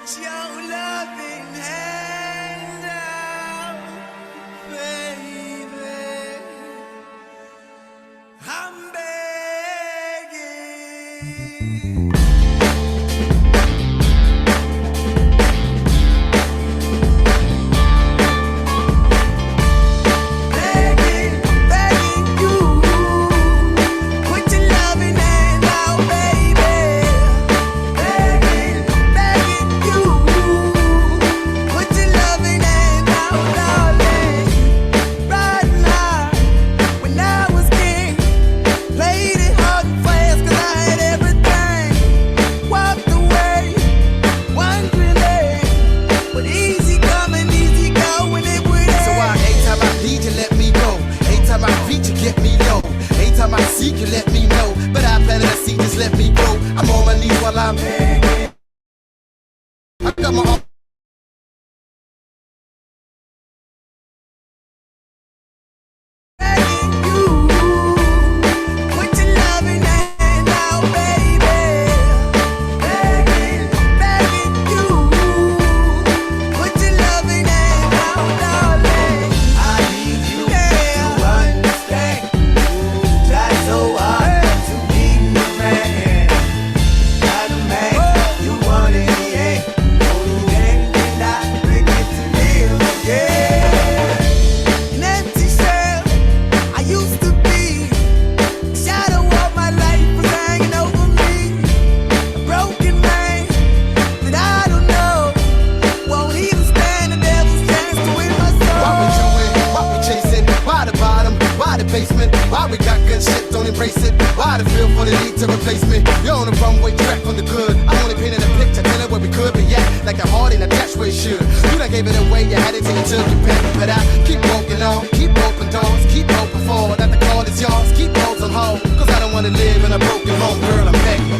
Put your loving hand out, baby. I'm begging. You let me know, but I planted a seed, just let me grow. I'm on my knees while I'm begging. I got my arm. Why we got good shit, don't embrace it? Why the feel for the need to replace me? You're on the runway track on the good. I only painted a picture, telling where we could be at. Like the heart ain't attached where it should. You done gave it away, you had it till you took your pen. But I keep walking on, keep open doors, keep open for that the call is yours. Keep those on hold, cause I don't wanna live in a broken home, girl, I'm begging.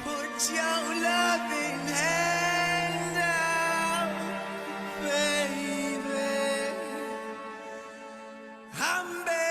Put your loving hand out, baby. I'm begging.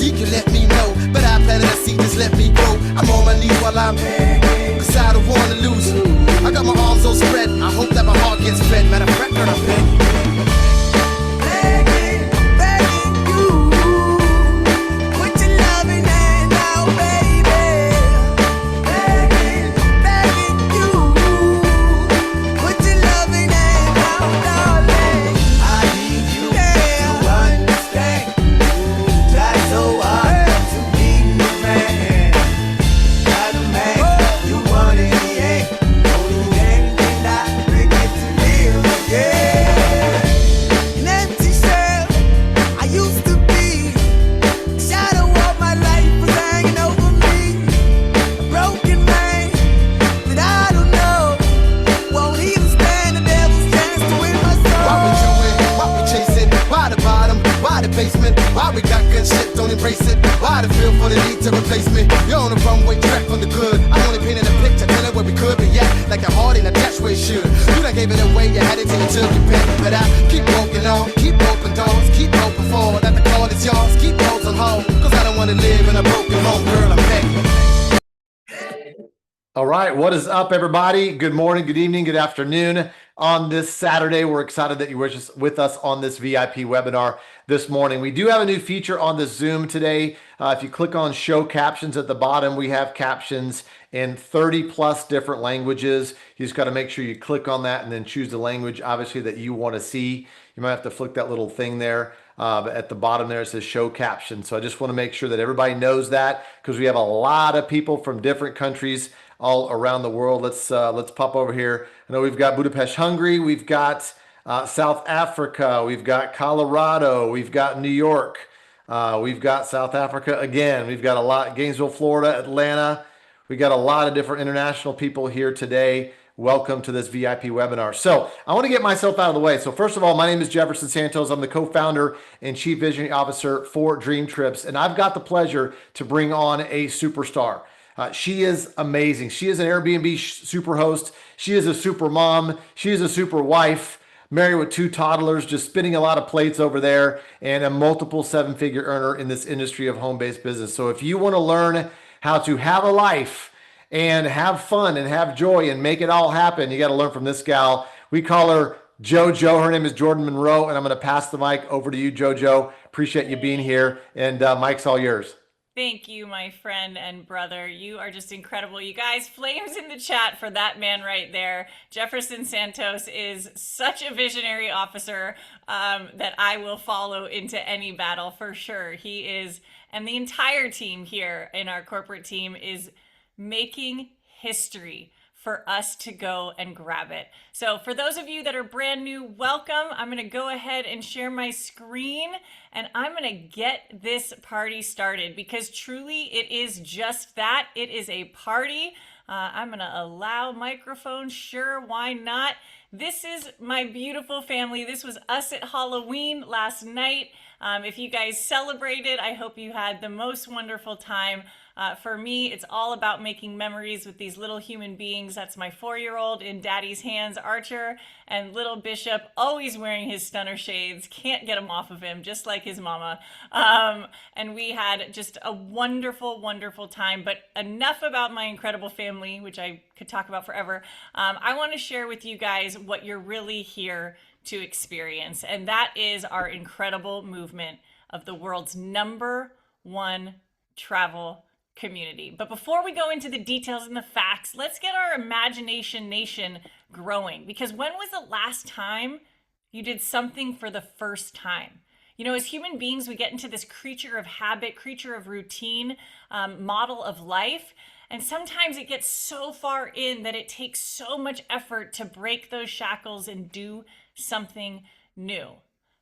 You let me know, but I planted a seed, just let me grow. I'm on my knees while I'm begging, cause I don't wanna lose you. I got my arms all spread, I hope that my heart gets fed. Matter of fact, girl, I'm begging. embrace it. Why the feel for the need to replace me? You're on the runway track from the good. I only painted a picture, telling where we could be at. Like the heart in a dash where it should. You done gave it away, you had it till you took it back. But I keep walking on, keep open doors, keep open for that the call is yours. Keep those on hold, cause I don't wanna live in a broken home, girl, I'm back. All right, what is up, everybody? Good morning, good evening, good afternoon. On this Saturday, we're excited that you're with us on this VIP webinar this morning. We do have a new feature on the Zoom today. If you click on show captions at the bottom, we have captions in 30 plus different languages. You just got to make sure you click on that and then choose the language, obviously, that you want to see. You might have to flick that little thing there. At the bottom there, it says show captions. So I just want to make sure that everybody knows that, because we have a lot of people from different countries all around the world. Let's pop over here. I know we've got Budapest, Hungary. We've got South Africa. We've got Colorado. We've got New York. We've got South Africa again. We've got a lot, Gainesville, Florida, Atlanta. We got a lot of different international people here today. Welcome to this VIP webinar. So I want to get myself out of the way. So first of all, my name is Jefferson Santos. I'm the co-founder and chief visionary officer for Dream Trips. And I've got the pleasure to bring on a superstar. She is amazing. She is an Airbnb super host. She is a super mom. She is a super wife, married with 2 toddlers, just spinning a lot of plates over there, and a multiple 7-figure earner in this industry of home-based business. So if you want to learn how to have a life and have fun and have joy and make it all happen, you got to learn from this gal. We call her Jojo. Her name is Jordan Monroe, and I'm going to pass the mic over to you, Jojo. Appreciate you being here, and Mike's all yours. Thank you, my friend and brother. You are just incredible. You guys, flames in the chat for that man right there. Jefferson Santos is such a visionary officer that I will follow into any battle for sure. He is, and the entire team here in our corporate team is making history for us to go and grab it. So for those of you that are brand new, welcome. I'm gonna go ahead and share my screen, and I'm gonna get this party started, because truly it is just that. It is a party. I'm gonna allow microphone, sure, why not? This is my beautiful family. This was us at Halloween last night. If you guys celebrated, I hope you had the most wonderful time. For me, it's all about making memories with these little human beings. That's my 4-year-old in daddy's hands, Archer, and little Bishop, always wearing his stunner shades. Can't get them off of him, just like his mama. And we had just a wonderful, wonderful time. But enough about my incredible family, which I could talk about forever. I want to share with you guys what you're really here to experience. And that is our incredible movement of the world's #1 travel community. But before we go into the details and the facts, let's get our imagination nation growing. Because when was the last time you did something for the first time? You know, as human beings, we get into this creature of habit, creature of routine, model of life. And sometimes it gets so far in that it takes so much effort to break those shackles and do something new.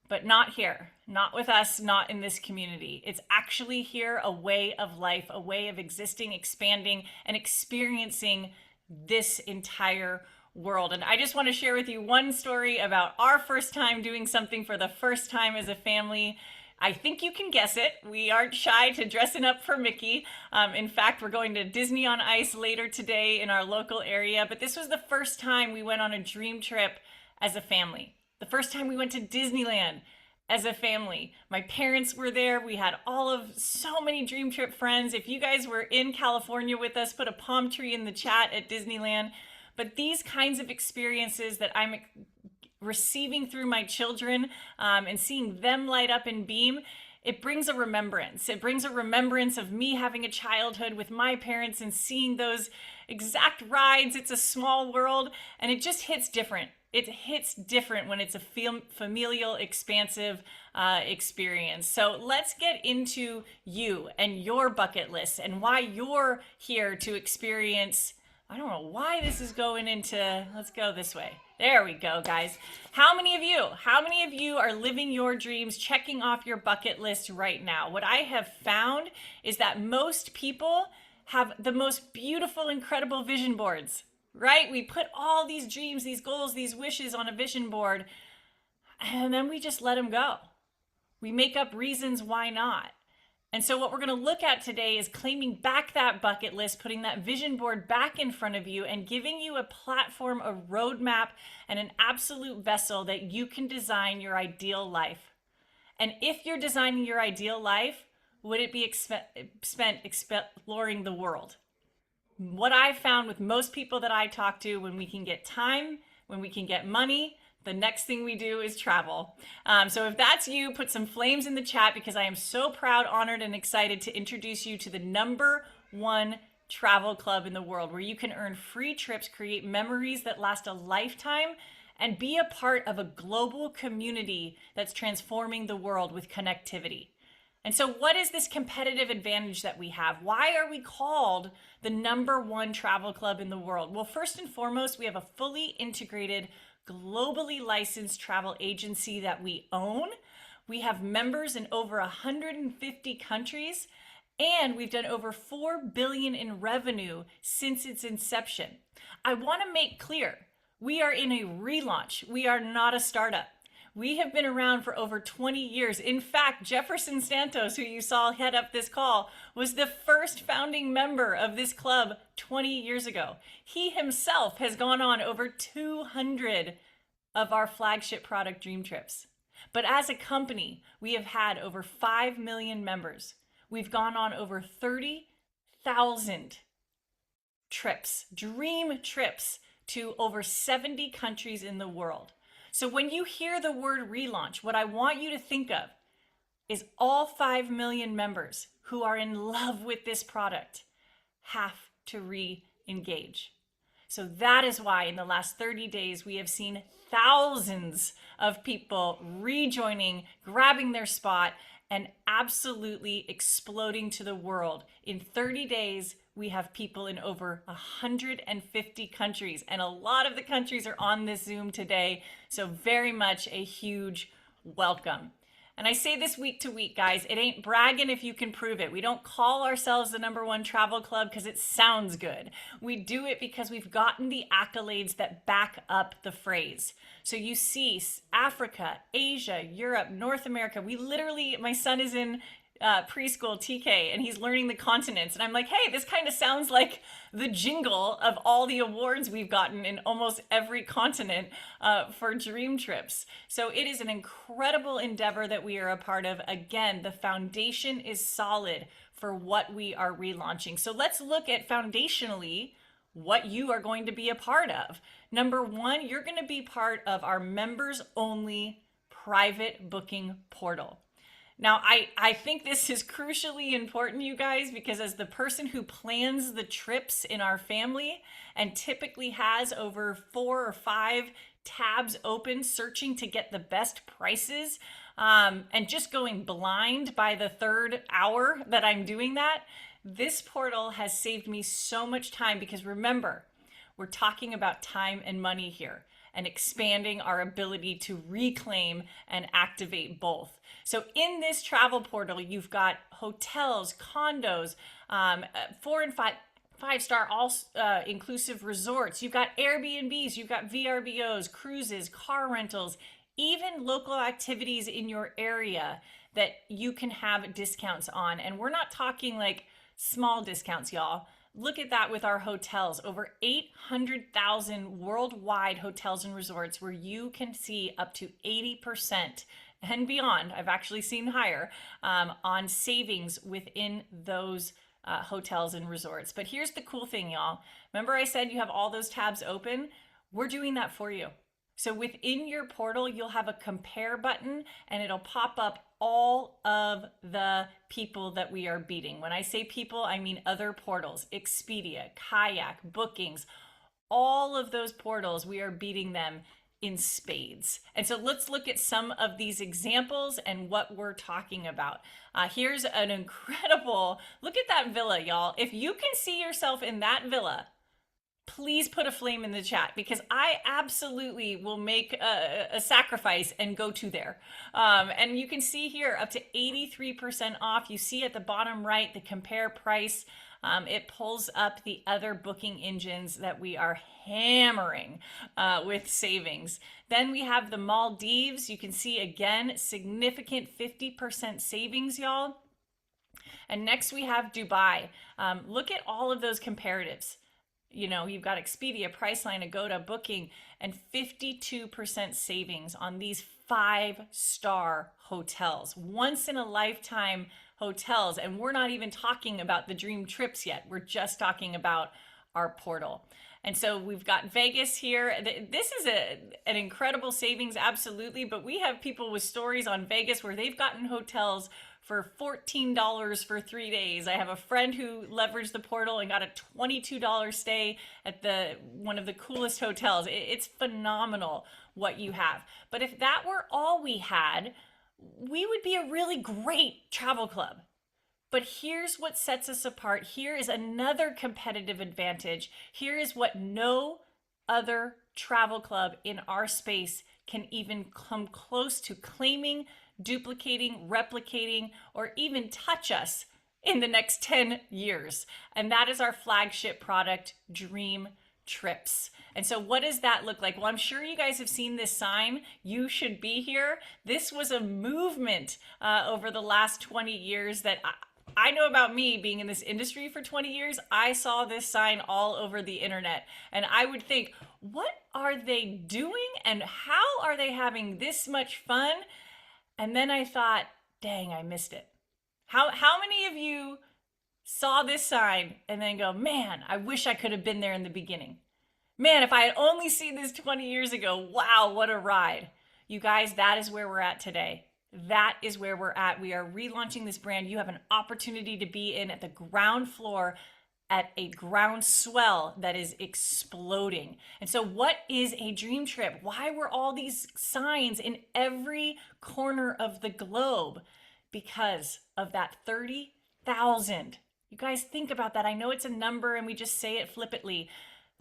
But not here, not with us, not in this community. It's actually here a way of life, a way of existing, expanding, and experiencing this entire world. And I just want to share with you one story about our first time doing something for the first time as a family. I think you can guess it. We aren't shy to dressing up for Mickey. In fact, we're going to Disney on Ice later today in our local area. But this was the first time we went on a dream trip as a family. The first time we went to Disneyland as a family. My parents were there. We had so many Dream Trip friends. If you guys were in California with us, put a palm tree in the chat at Disneyland. But these kinds of experiences that I'm receiving through my children and seeing them light up and beam, it brings a remembrance. It brings a remembrance of me having a childhood with my parents and seeing those exact rides. It's a small world, and it just hits different. It hits different when it's a familial, expansive experience. So let's get into you and your bucket list and why you're here to experience. I don't know why this is going into, let's go this way. There we go, guys. How many of you are living your dreams, checking off your bucket list right now? What I have found is that most people have the most beautiful, incredible vision boards. Right? We put all these dreams, these goals, these wishes on a vision board, and then we just let them go. We make up reasons why not. And so what we're going to look at today is claiming back that bucket list, putting that vision board back in front of you and giving you a platform, a roadmap, and an absolute vessel that you can design your ideal life. And if you're designing your ideal life, would it be spent exploring the world? What I've found with most people that I talk to, when we can get time, when we can get money, the next thing we do is travel. So if that's you, put some flames in the chat, because I am so proud, honored, and excited to introduce you to the #1 travel club in the world, where you can earn free trips, create memories that last a lifetime, and be a part of a global community that's transforming the world with connectivity. And so what is this competitive advantage that we have? Why are we called the #1 travel club in the world? Well, first and foremost, we have a fully integrated, globally licensed travel agency that we own. We have members in over 150 countries, and we've done over $4 billion in revenue since its inception. I want to make clear, we are in a relaunch. We are not a startup. We have been around for over 20 years. In fact, Jefferson Santos, who you saw head up this call, was the first founding member of this club 20 years ago. He himself has gone on over 200 of our flagship product Dream Trips. But as a company, we have had over 5 million members. We've gone on over 30,000 trips, dream trips, to over 70 countries in the world. So when you hear the word relaunch, what I want you to think of is all 5 million members who are in love with this product have to re-engage. So that is why in the last 30 days, we have seen thousands of people rejoining, grabbing their spot, and absolutely exploding to the world. In 30 days, we have people in over 150 countries, and a lot of the countries are on this Zoom today. So very much a huge welcome. And I say this week to week, guys, it ain't bragging if you can prove it. We don't call ourselves the #1 travel club because it sounds good. We do it because we've gotten the accolades that back up the phrase. So you see Africa, Asia, Europe, North America. We literally, my son is in preschool TK, and he's learning the continents, and I'm like, hey, this kind of sounds like the jingle of all the awards we've gotten in almost every continent for Dream Trips. So it is an incredible endeavor that we are a part of. Again, the foundation is solid for what we are relaunching. So let's look at foundationally what you are going to be a part of. #1, you're going to be part of our members only private booking portal. Now, I think this is crucially important, you guys, because as the person who plans the trips in our family and typically has over 4 or 5 tabs open searching to get the best prices, and just going blind by the 3rd hour that I'm doing that, this portal has saved me so much time, because remember, we're talking about time and money here, and expanding our ability to reclaim and activate both. So in this travel portal, you've got hotels, condos, 4 and 5-star all inclusive resorts. You've got Airbnbs, you've got VRBOs, cruises, car rentals, even local activities in your area that you can have discounts on. And we're not talking like small discounts, y'all. Look at that with our hotels. Over 800,000 worldwide hotels and resorts where you can see up to 80% and beyond. I've actually seen higher on savings within those hotels and resorts. But here's the cool thing, y'all. Remember I said you have all those tabs open? We're doing that for you. So within your portal, you'll have a compare button, and it'll pop up all of the people that we are beating. When I say people, I mean other portals, Expedia, Kayak, Bookings, all of those portals, we are beating them in spades. And so let's look at some of these examples and what we're talking about. Here's an incredible, look at that villa, y'all. If you can see yourself in that villa, please put a flame in the chat, because I absolutely will make a sacrifice and go to there. And you can see here up to 83% off. You see at the bottom right, the compare price. It pulls up the other booking engines that we are hammering with savings. Then we have the Maldives. You can see again, significant 50% savings, y'all. And next we have Dubai. Look at all of those comparatives. You know, you've got Expedia, Priceline, Agoda, Booking, and 52% savings on these 5-star hotels, once in a lifetime hotels. And we're not even talking about the dream trips yet. We're just talking about our portal. And so we've got Vegas here. This is an incredible savings, absolutely. But we have people with stories on Vegas where they've gotten hotels for $14 for 3 days. I have a friend who leveraged the portal and got a $22 stay at one of the coolest hotels. It's phenomenal what you have. But if that were all we had, we would be a really great travel club. But here's what sets us apart. Here is another competitive advantage. Here is what no other travel club in our space can even come close to claiming, duplicating, replicating, or even touch us in the next 10 years. And that is our flagship product, Dream Trips. And so what does that look like? Well, I'm sure you guys have seen this sign, "You should be here." This was a movement over the last 20 years that I know about me being in this industry for 20 years. I saw this sign all over the internet, and I would think, what are they doing and how are they having this much fun? And then I thought, dang, I missed it. How many of you saw this sign and then go, man, I wish I could have been there in the beginning? Man, if I had only seen this 20 years ago, wow, what a ride. You guys, that is where we're at today. That is where we're at. We are relaunching this brand. You have an opportunity to be in at the ground floor at a ground swell that is exploding. And so what is a dream trip? Why were all these signs in every corner of the globe? Because of that 30,000. You guys think about that. I know it's a number and we just say it flippantly.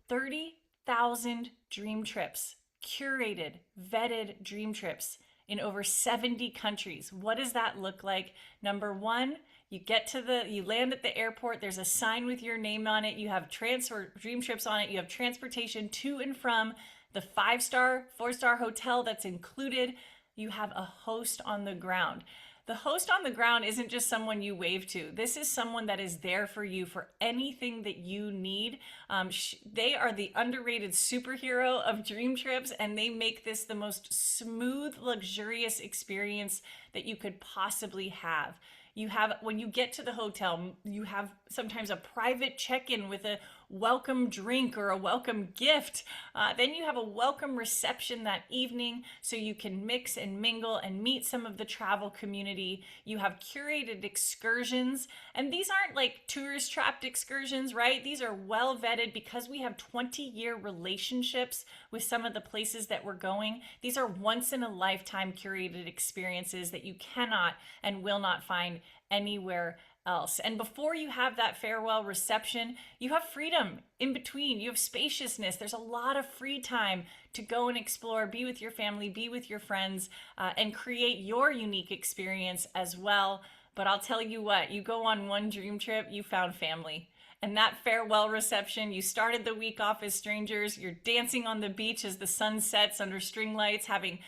30,000 dream trips, curated, vetted dream trips in over 70 countries. What does that look like? Number one, you land at the airport, there's a sign with your name on it, you have dream trips on it, you have transportation to and from the 5-star, 4-star hotel that's included, you have a host on the ground. The host on the ground isn't just someone you wave to. This is someone that is there for you for anything that you need. They are the underrated superhero of dream trips, and they make this the most smooth, luxurious experience that you could possibly have. When you get to the hotel, you have sometimes a private check-in with a welcome drink or a welcome gift. Then you have a welcome reception that evening so you can mix and mingle and meet some of the travel community. You have curated excursions, and these aren't like tourist trapped excursions, right? These are well vetted because we have 20-year relationships with some of the places that we're going. These are once in a lifetime curated experiences that you cannot and will not find anywhere else. And before you have that farewell reception, you have freedom in between. You have spaciousness. There's a lot of free time to go and explore, be with your family, be with your friends, and create your unique experience as well. But I'll tell you what, you go on one dream trip, you found family. And that farewell reception, you started the week off as strangers, you're dancing on the beach as the sun sets under string lights, having,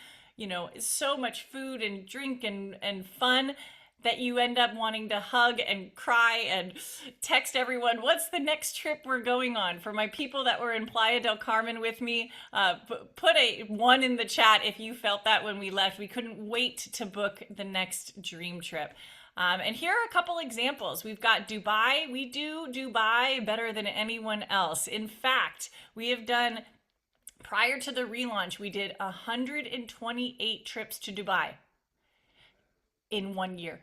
so much food and drink and fun, that you end up wanting to hug and cry and text everyone, what's the next trip we're going on? For my people that were in Playa del Carmen with me, put a 1 in the chat if you felt that when we left. We couldn't wait to book the next dream trip. And here are a couple examples. We've got Dubai. We do Dubai better than anyone else. In fact, we have done, prior to the relaunch, we did 128 trips to Dubai in 1 year.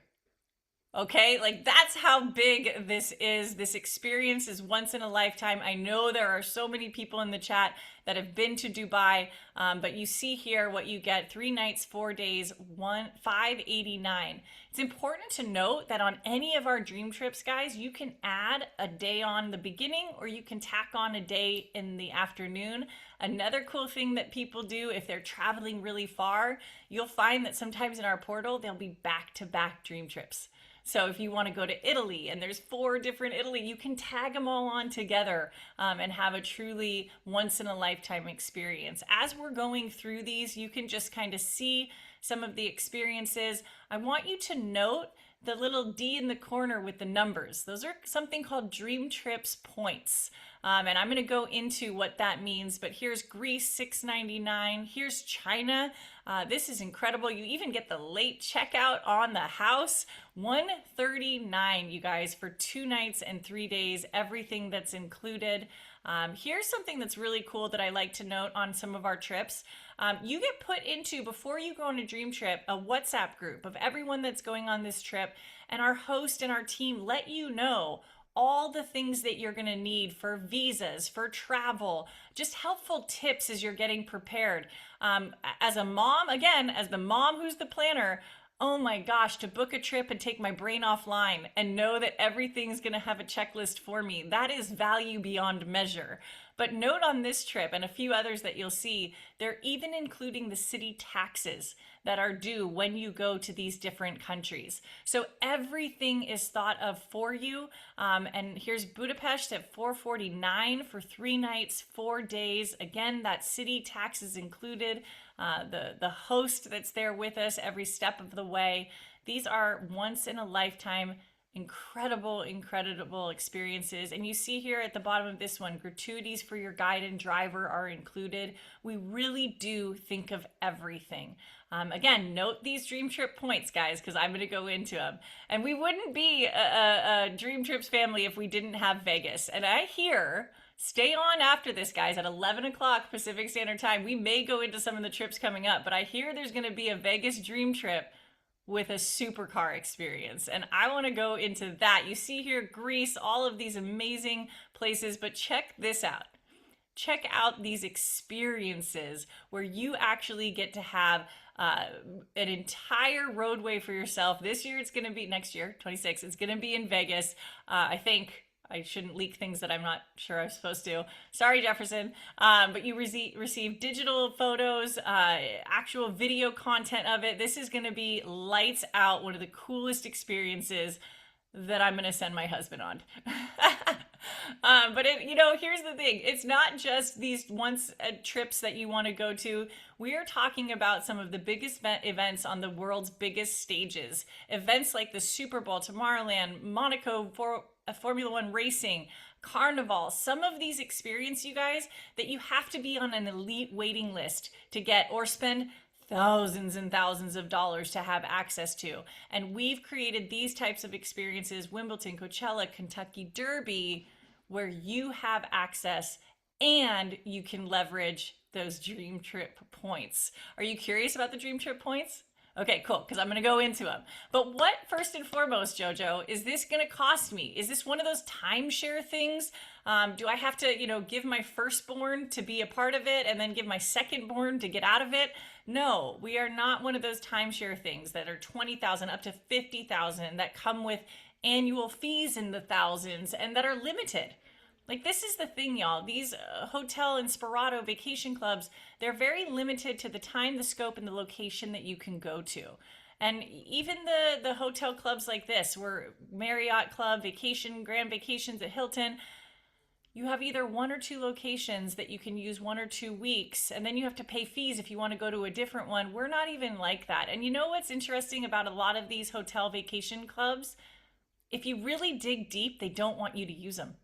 Okay, like that's how big this is. This experience is once in a lifetime. I know there are so many people in the chat that have been to Dubai, but you see here what you get: 3 nights, 4 days, $589. It's important to note that on any of our dream trips, guys, you can add a day on the beginning or you can tack on a day in the afternoon. Another cool thing that people do if they're traveling really far, you'll find that sometimes in our portal, they'll be back-to-back dream trips. So if you want to go to Italy and there's 4 different Italy, you can tag them all on together and have a truly once in a lifetime experience. As we're going through these, you can just kind of see some of the experiences. I want you to note the little D in the corner with the numbers. Those are something called Dream Trips points. And I'm going to go into what that means, but here's Greece, $6.99. Here's China. This is incredible. You even get the late checkout on the house. $139, you guys, for 2 nights and 3 days, everything that's included. Here's something that's really cool that I like to note on some of our trips. You get put into, before you go on a dream trip, a WhatsApp group of everyone that's going on this trip, and our host and our team let you know all the things that you're going to need for visas, for travel, just helpful tips as you're getting prepared. As a mom, again, as the mom who's the planner, oh my gosh, to book a trip and take my brain offline and know that everything's going to have a checklist for me, that is value beyond measure. But note on this trip and a few others that you'll see, they're even including the city taxes that are due when you go to these different countries. So everything is thought of for you. And here's Budapest at $449 for 3 nights, 4 days. Again, that city tax is included. The host that's there with us every step of the way. These are once in a lifetime incredible experiences. And you see here at the bottom of this one, gratuities for your guide and driver are included. We really do think of everything. Again, note these Dream Trip points, guys, because I'm going to go into them. And we wouldn't be a Dream Trips family if we didn't have Vegas. And I hear, stay on after this, guys, at 11 o'clock Pacific Standard Time. We may go into some of the trips coming up, but I hear there's going to be a Vegas Dream Trip with a supercar experience. And I want to go into that. You see here, Greece, all of these amazing places, but check this out. Check out these experiences where you actually get to have an entire roadway for yourself. This year, it's going to be, next year, 26, it's going to be in Vegas. I think I shouldn't leak things that I'm not sure I'm supposed to. Sorry, Jefferson. But you receive digital photos, actual video content of it. This is going to be lights out, one of the coolest experiences that I'm going to send my husband on. But here's the thing. It's not just these once trips that you want to go to. We are talking about some of the biggest events on the world's biggest stages. Events like the Super Bowl, Tomorrowland, Monaco, Formula One racing, Carnival, some of these experiences, you guys, that you have to be on an elite waiting list to get or spend thousands and thousands of dollars to have access to. And we've created these types of experiences, Wimbledon, Coachella, Kentucky Derby, where you have access and you can leverage those Dream Trip points. Are you curious about the Dream Trip points? Okay, cool, because I'm going to go into them. But what, first and foremost, Jojo, is this going to cost me? Is this one of those timeshare things? Do I have to, give my firstborn to be a part of it and then give my secondborn to get out of it? No, we are not one of those timeshare things that are $20,000 up to $50,000 that come with annual fees in the thousands and that are limited. Like, this is the thing, y'all. These hotel and Inspirato vacation clubs, they're very limited to the time, the scope, and the location that you can go to. And even the hotel clubs like this, where Marriott Club, Grand Vacations at Hilton, you have either 1 or 2 locations that you can use 1 or 2 weeks, and then you have to pay fees if you want to go to a different one. We're not even like that. And you know what's interesting about a lot of these hotel vacation clubs? If you really dig deep, they don't want you to use them.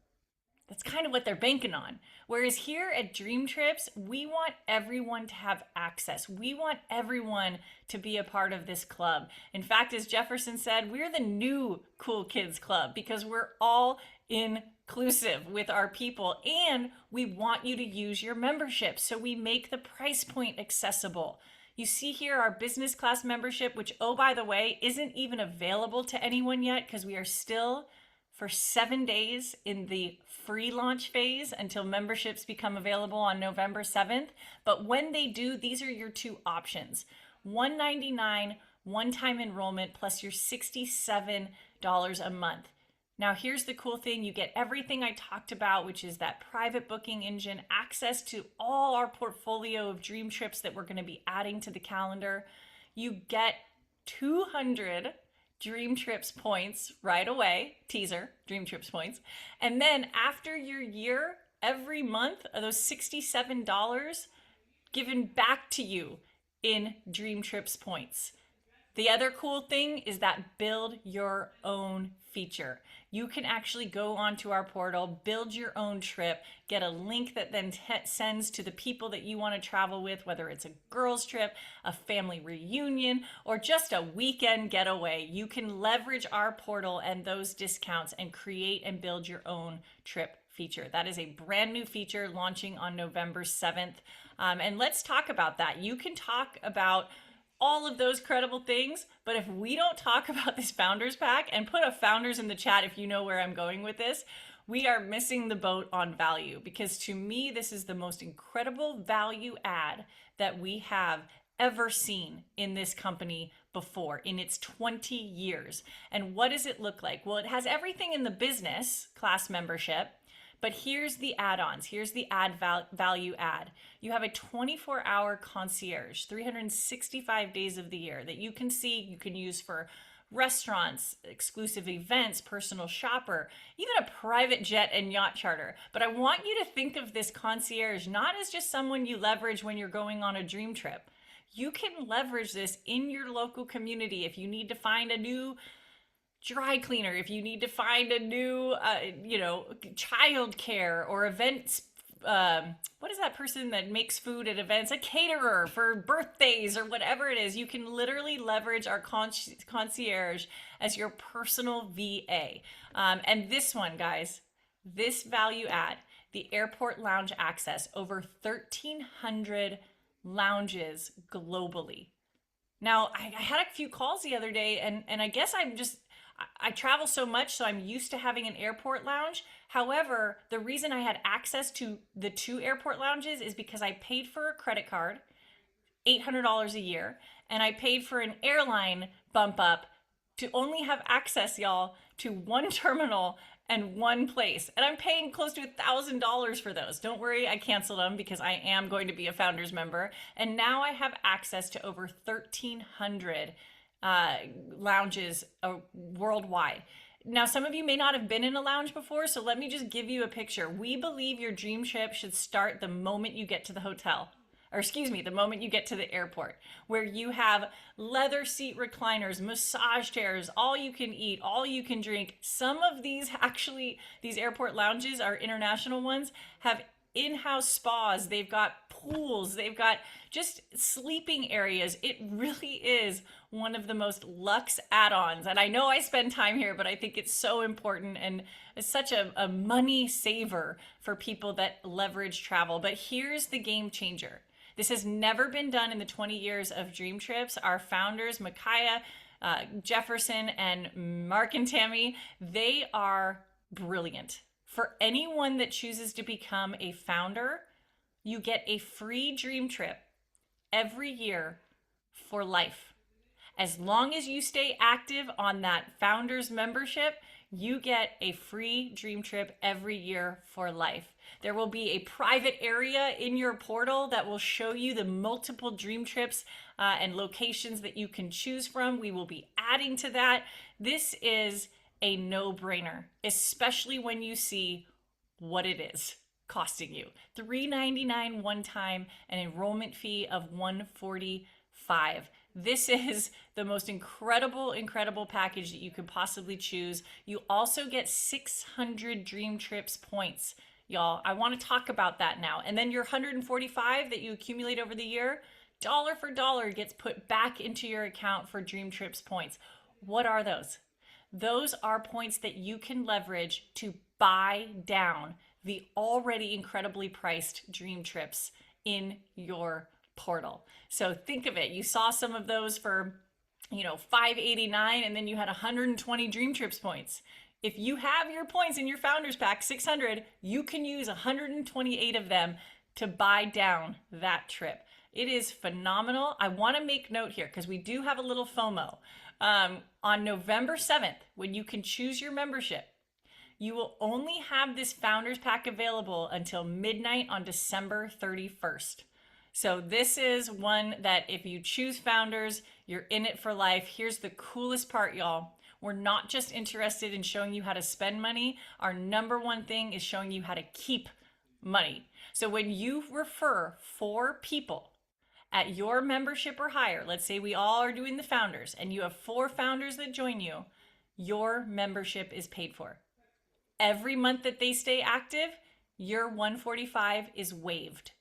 That's kind of what they're banking on. Whereas here at Dream Trips, we want everyone to have access. We want everyone to be a part of this club. In fact, as Jefferson said, we're the new Cool Kids Club because we're all inclusive with our people and we want you to use your membership. So we make the price point accessible. You see here our business class membership, which, oh, by the way, isn't even available to anyone yet because we are still for 7 days in the free launch phase until memberships become available on November 7th. But when they do, these are your 2 options. $199 one-time enrollment plus your $67 a month. Now, here's the cool thing. You get everything I talked about, which is that private booking engine, access to all our portfolio of dream trips that we're going to be adding to the calendar. You get 200 Dream Trips points right away, teaser, Dream Trips points. And then after your year, every month, are those $67 given back to you in Dream Trips points. The other cool thing is that build your own feature. You can actually go onto our portal, build your own trip, get a link that then sends to the people that you want to travel with, whether it's a girls' trip, a family reunion, or just a weekend getaway. You can leverage our portal and those discounts and create and build your own trip feature. That is a brand new feature launching on November 7th. And let's talk about that. You can talk about all of those credible things, but if we don't talk about this founders pack, and put a founders in the chat if you know where I'm going with this, we are missing the boat on value, because to me, this is the most incredible value add that we have ever seen in this company before in its 20 years. And what does it look like? Well, it has everything in the business class membership, but here's the add-ons. Here's the value add. You have a 24-hour concierge, 365 days of the year, that you can see, you can use for restaurants, exclusive events, personal shopper, even a private jet and yacht charter. But I want you to think of this concierge not as just someone you leverage when you're going on a dream trip. You can leverage this in your local community if you need to find a new dry cleaner, if you need to find a new, child care or events. What is that person that makes food at events? A caterer for birthdays or whatever it is. You can literally leverage our concierge as your personal VA. And this one, guys, this value add, the airport lounge access, over 1,300 lounges globally. Now, I had a few calls the other day, and I guess I travel so much, so I'm used to having an airport lounge. However, the reason I had access to the 2 airport lounges is because I paid for a credit card, $800 a year, and I paid for an airline bump up to only have access, y'all, to 1 terminal and 1 place. And I'm paying close to $1,000 for those. Don't worry, I canceled them because I am going to be a Founders member. And now I have access to over 1,300 lounges worldwide. Now, some of you may not have been in a lounge before, so let me just give you a picture. We believe your dream trip should start the moment you get to the hotel. The moment you get to the airport, where you have leather seat recliners, massage chairs, all you can eat, all you can drink. Some of these airport lounges, our international ones, have in-house spas, they've got pools, they've got just sleeping areas. It really is one of the most luxe add-ons. And I know I spend time here, but I think it's so important and it's such a money saver for people that leverage travel. But here's the game changer. This has never been done in the 20 years of Dream Trips. Our founders, Micaiah, Jefferson, and Mark and Tammy, they are brilliant. For anyone that chooses to become a founder, you get a free dream trip every year for life. As long as you stay active on that founders membership, you get a free dream trip every year for life. There will be a private area in your portal that will show you the multiple dream trips and locations that you can choose from. We will be adding to that. This is a no-brainer, especially when you see what it is costing you. $399 one time, an enrollment fee of $145. This is the most incredible package that you could possibly choose. You also get 600 Dream Trips points, y'all. I want to talk about that now. And then your 145 that you accumulate over the year, dollar for dollar gets put back into your account for Dream Trips points. What are those? Those are points that you can leverage to buy down the already incredibly priced Dream Trips in your portal. So think of it. You saw some of those for, $589, and then you had 120 Dream Trips points. If you have your points in your Founders Pack, 600, you can use 128 of them to buy down that trip. It is phenomenal. I want to make note here because we do have a little FOMO. On November 7th, when you can choose your membership, you will only have this Founders Pack available until midnight on December 31st. So this is one that if you choose Founders, you're in it for life. Here's the coolest part, y'all. We're not just interested in showing you how to spend money. Our number one thing is showing you how to keep money. So when you refer 4 people at your membership or higher, let's say we all are doing the founders and you have 4 founders that join you, your membership is paid for. Every month that they stay active, your 145 is waived.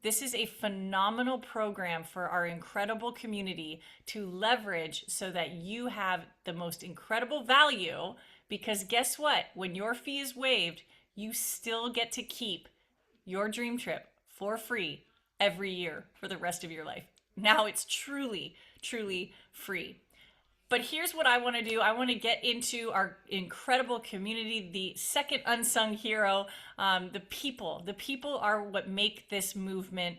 This is a phenomenal program for our incredible community to leverage so that you have the most incredible value, because guess what? When your fee is waived, you still get to keep your dream trip for free every year for the rest of your life. Now it's truly, truly free. But here's what I want to do. I want to get into our incredible community, the second unsung hero, the people. The people are what make this movement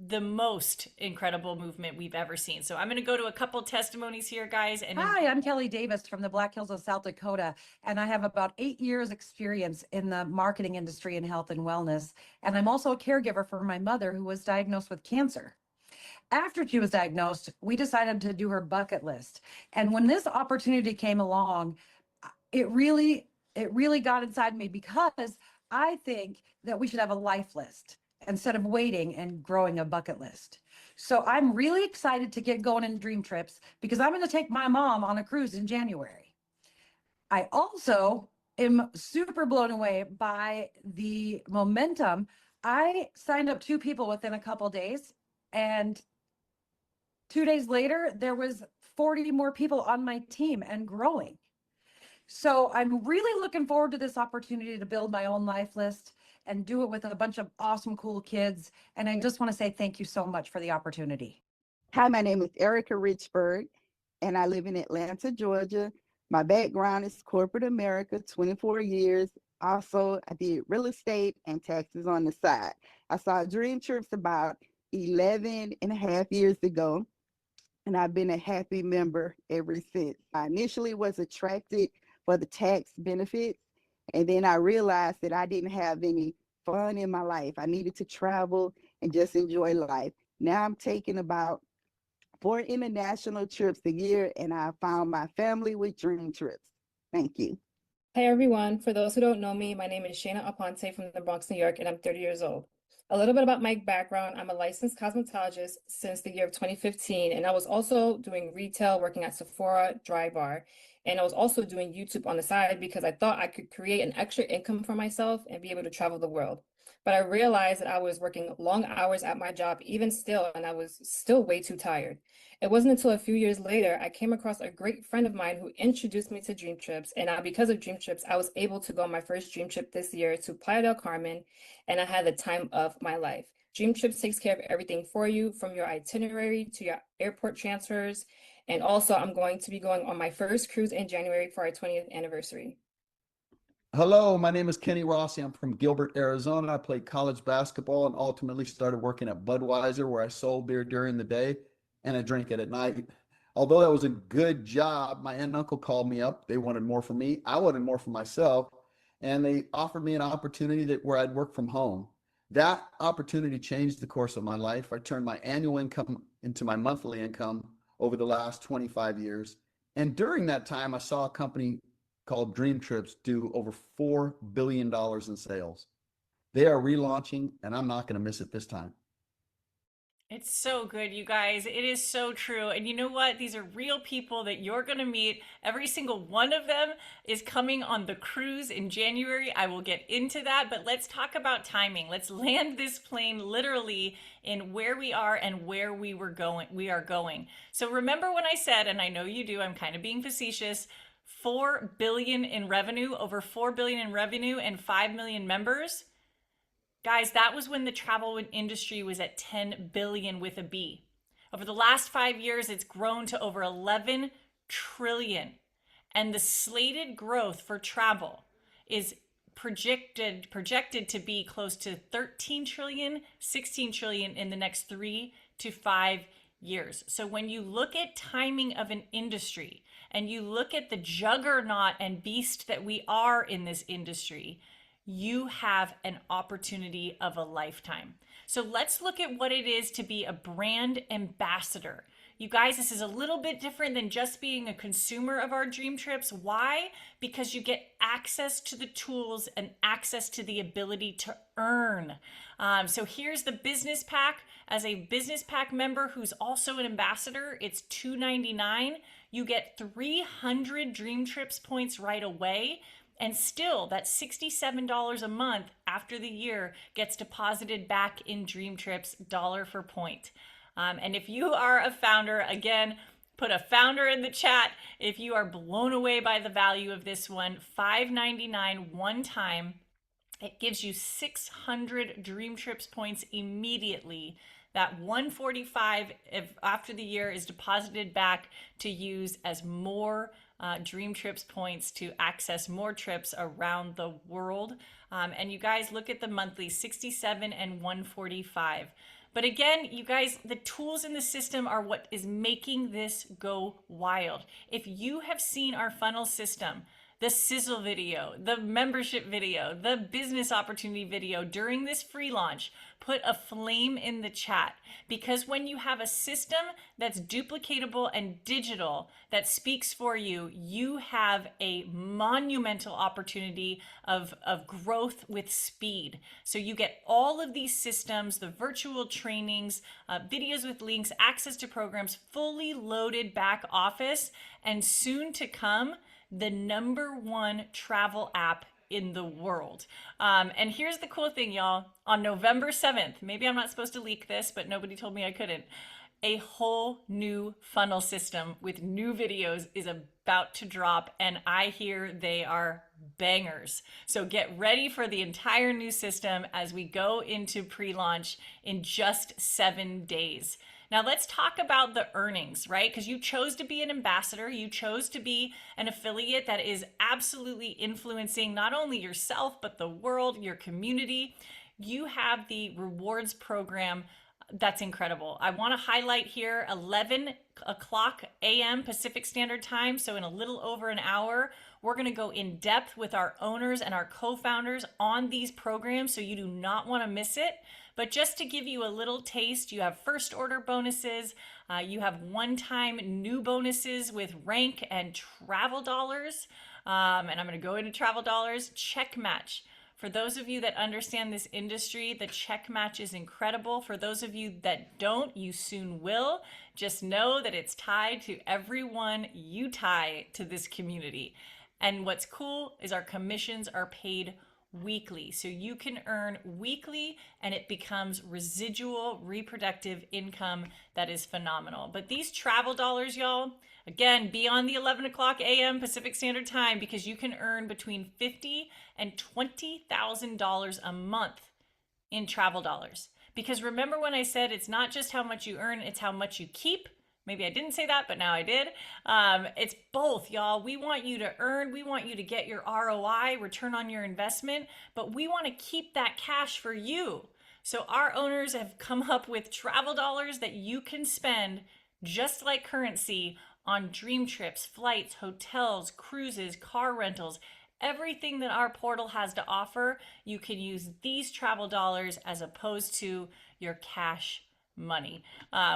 the most incredible movement we've ever seen. So I'm going to go to a couple testimonies here, guys. And Hi, I'm Kelly Davis from the Black Hills of South Dakota, and I have about 8 years experience in the marketing industry in health and wellness. And I'm also a caregiver for my mother who was diagnosed with cancer. After she was diagnosed, we decided to do her bucket list. And when this opportunity came along, it really got inside me, because I think that we should have a life list instead of waiting and growing a bucket list. So I'm really excited to get going in dream trips, because I'm going to take my mom on a cruise in January. I also am super blown away by the momentum. I signed up 2 people within a couple days, and 2 days later, there was 40 more people on my team and growing. So I'm really looking forward to this opportunity to build my own life list and do it with a bunch of awesome, cool kids. And I just want to say thank you so much for the opportunity. Hi, my name is Erica Richburg, and I live in Atlanta, Georgia. My background is corporate America, 24 years. Also, I did real estate and taxes on the side. I saw Dream Trips about 11 and a half years ago, and I've been a happy member ever since. I initially was attracted for the tax benefits, and then I realized that I didn't have any fun in my life. I needed to travel and just enjoy life. Now I'm taking about 4 international trips a year, and I found my family with Dream Trips. Thank you. Hey everyone, for those who don't know me, my name is Shayna Aponte from the Bronx, New York, and I'm 30 years old. A little bit about my background: I'm a licensed cosmetologist since the year of 2015, and I was also doing retail, working at Sephora, Drybar, and I was also doing YouTube on the side because I thought I could create an extra income for myself and be able to travel the world. But I realized that I was working long hours at my job even still, and I was still way too tired. It wasn't until a few years later I came across a great friend of mine who introduced me to Dream Trips, and because of Dream Trips, I was able to go on my first Dream Trip this year to Playa del Carmen, and I had the time of my life. Dream Trips takes care of everything for you, from your itinerary to your airport transfers, and also I'm going to be going on my first cruise in January for our 20th anniversary. Hello, my name is Kenny Rossi. I'm from Gilbert, Arizona. I played college basketball and ultimately started working at Budweiser, where I sold beer during the day and I drank it at night. Although that was a good job, my aunt and uncle called me up. They wanted more from me. I wanted more for myself, and they offered me an opportunity where I'd work from home. That opportunity changed the course of my life. I turned my annual income into my monthly income over the last 25 years. And during that time, I saw a company called Dream Trips do over $4 billion in sales. They are relaunching, and I'm not going to miss it this time. it's so good, you guys. It is so true. And you know what? These are real people that you're going to meet. Every single one of them is coming on the cruise in January. I will get into that, but let's talk about timing. Let's land this plane literally in where we are and where we are going. So remember when I said, and I know you do, I'm kind of being facetious, 4 billion in revenue, over 4 billion in revenue and 5 million members? Guys, that was when the travel industry was at 10 billion with a B. Over the last 5 years, it's grown to over 11 trillion. And the slated growth for travel is projected to be close to 13 trillion, 16 trillion in the next 3 to 5 years. So when you look at timing of an industry and you look at the juggernaut and beast that we are in this industry, you have an opportunity of a lifetime. So let's look at what it is to be a brand ambassador. You guys, this is a little bit different than just being a consumer of our dream trips. Why? Because you get access to the tools and access to the ability to earn. So here's the business pack. As a business pack member who's also an ambassador, it's $299. You get 300 Dream Trips points right away. And still, that $67 a month after the year gets deposited back in Dream Trips dollar for point. And if you are a founder, again, put a founder in the chat. If you are blown away by the value of this one, $599 one time. It gives you 600 Dream Trips points immediately. That 145 after the year is deposited back to use as more Dream Trips points to access more trips around the world. And you guys look at the monthly 67 and 145. But again, you guys, the tools in the system are what is making this go wild. If you have seen our funnel system, the sizzle video, the membership video, the business opportunity video during this free launch, put a flame in the chat, because when you have a system that's duplicatable and digital that speaks for you, you have a monumental opportunity of growth with speed. So you get all of these systems, the virtual trainings, videos with links, access to programs, fully loaded back office, and soon to come, the #1 travel app in the world. And here's the cool thing, y'all. On November 7th, maybe I'm not supposed to leak this, but nobody told me I couldn't. A whole new funnel system with new videos is about to drop, and I hear they are bangers. So get ready for the entire new system as we go into pre-launch in just 7 days. Now let's talk about the earnings, right? Because you chose to be an ambassador, you chose to be an affiliate that is absolutely influencing not only yourself, but the world, your community. You have the rewards program that's incredible. I want to highlight here 11 o'clock a.m. Pacific Standard Time. So in a little over an hour, we're going to go in depth with our owners and our co-founders on these programs. So you do not want to miss it. But just to give you a little taste, you have first order bonuses. You have one-time new bonuses with rank and travel dollars. And I'm going to go into travel dollars. Check match. For those of you that understand this industry, the check match is incredible. For those of you that don't, you soon will. Just know that it's tied to everyone you tie to this community. And what's cool is our commissions are paid weekly. So you can earn weekly and it becomes residual reproductive income that is phenomenal. But these travel dollars, y'all, again, be on the 11 o'clock a.m. Pacific Standard Time, because you can earn between $50,000 and $20,000 a month in travel dollars. Because remember when I said it's not just how much you earn, it's how much you keep? Maybe I didn't say that, but now I did. It's both, y'all. We want you to earn. We want you to get your ROI, return on your investment, but we want to keep that cash for you. So our owners have come up with travel dollars that you can spend just like currency on dream trips, flights, hotels, cruises, car rentals, everything that our portal has to offer. You can use these travel dollars as opposed to your cash money,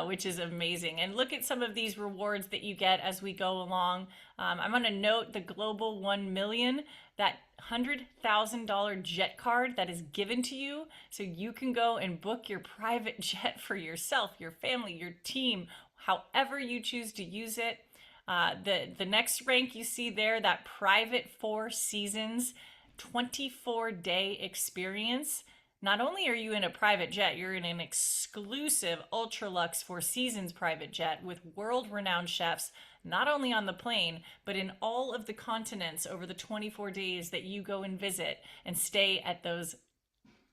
which is amazing. And look at some of these rewards that you get as we go along. I'm going to note the Global 1 Million, that $100,000 jet card that is given to you so you can go and book your private jet for yourself, your family, your team, however you choose to use it. The next rank you see there, that private 4 seasons 24-day experience. Not only are you in a private jet, you're in an exclusive ultra luxe 4 seasons private jet with world-renowned chefs, not only on the plane, but in all of the continents over the 24 days that you go and visit and stay at those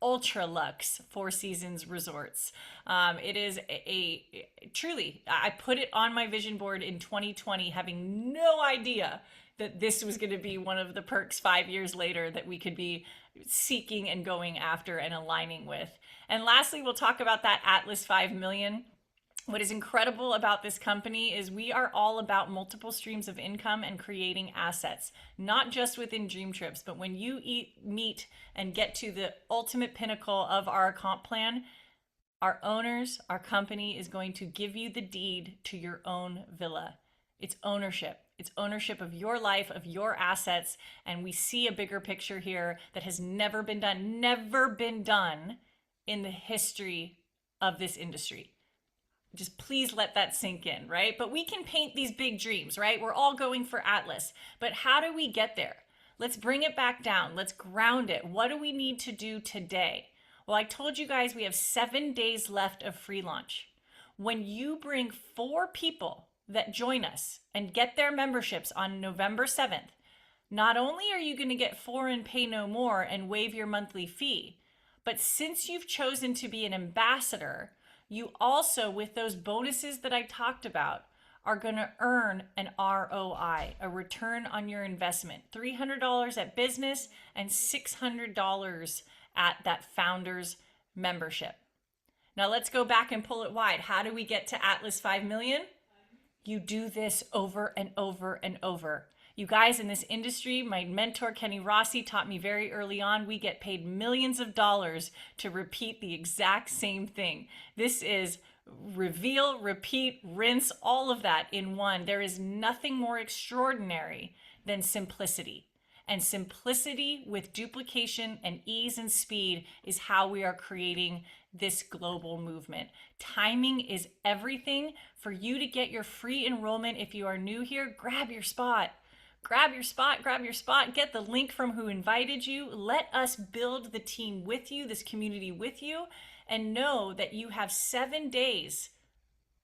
ultra luxe 4 seasons resorts. It is a truly, I put it on my vision board in 2020, having no idea that this was going to be one of the perks 5 years later that we could be seeking and going after and aligning with. And lastly, we'll talk about that Atlas 5 million. What is incredible about this company is we are all about multiple streams of income and creating assets, not just within Dream Trips, but when you meet and get to the ultimate pinnacle of our comp plan, Our owners, our company is going to give you the deed to your own villa. It's ownership. It's ownership of your life, of your assets. And we see a bigger picture here that has never been done in the history of this industry. Just please let that sink in, right? But we can paint these big dreams, right? We're all going for Atlas. But how do we get there? Let's bring it back down. Let's ground it. What do we need to do today? Well, I told you guys we have 7 days left of free launch. When you bring 4 people that join us and get their memberships on November 7th, not only are you going to get 4 and pay no more and waive your monthly fee, but since you've chosen to be an ambassador, you also, with those bonuses that I talked about, are going to earn an ROI, a return on your investment. $300 at business and $600 at that founder's membership. Now let's go back and pull it wide. How do we get to Atlas 5 million? You do this over and over and over. You guys in this industry, my mentor Kenny Rossi taught me very early on, we get paid millions of dollars to repeat the exact same thing. This is reveal, repeat, rinse, all of that in one. There is nothing more extraordinary than simplicity. And simplicity with duplication and ease and speed is how we are creating this global movement. Timing is everything. For you to get your free enrollment, if you are new here, grab your spot. Grab your spot, grab your spot, get the link from who invited you. Let us build the team with you, this community with you, and know that you have 7 days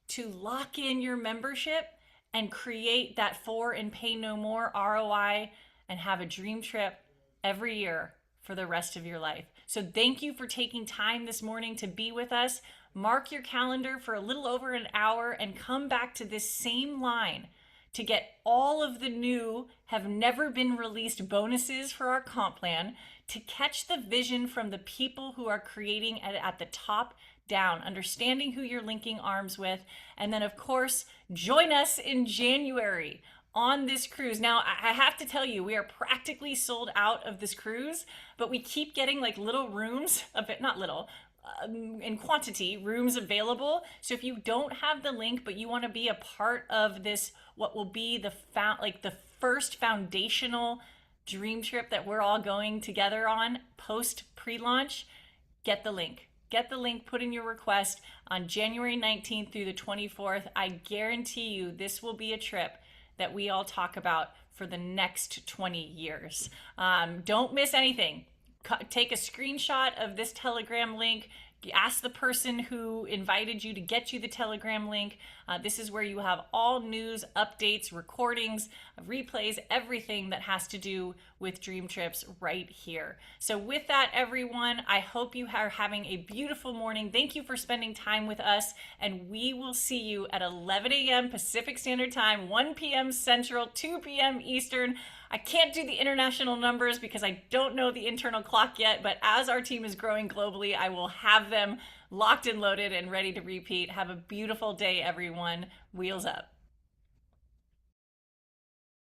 to lock in your membership and create that 4 and pay no more ROI and have a dream trip every year for the rest of your life. So thank you for taking time this morning to be with us. Mark your calendar for a little over an hour and come back to this same line to get all of the new, have never been released bonuses for our comp plan, to catch the vision from the people who are creating at the top down, understanding who you're linking arms with, and then of course, join us in January on this cruise. Now, I have to tell you, we are practically sold out of this cruise, but we keep getting like little rooms, a bit, not little, in quantity, rooms available. So if you don't have the link, but you want to be a part of this, what will be the first foundational dream trip that we're all going together on post pre-launch, get the link. Get the link, put in your request on January 19th through the 24th. I guarantee you this will be a trip that we all talk about for the next 20 years. Don't miss anything. Take a screenshot of this Telegram link. Ask the person who invited you to get you the Telegram link. This is where you have all news, updates, recordings, replays, everything that has to do with Dream Trips right here. So with that, everyone, I hope you are having a beautiful morning. Thank you for spending time with us, and we will see you at 11 a.m. Pacific Standard Time, 1 p.m. Central, 2 p.m. Eastern. I can't do the international numbers because I don't know the internal clock yet, but as our team is growing globally, I will have them locked and loaded and ready to repeat. Have a beautiful day, everyone. Wheels up.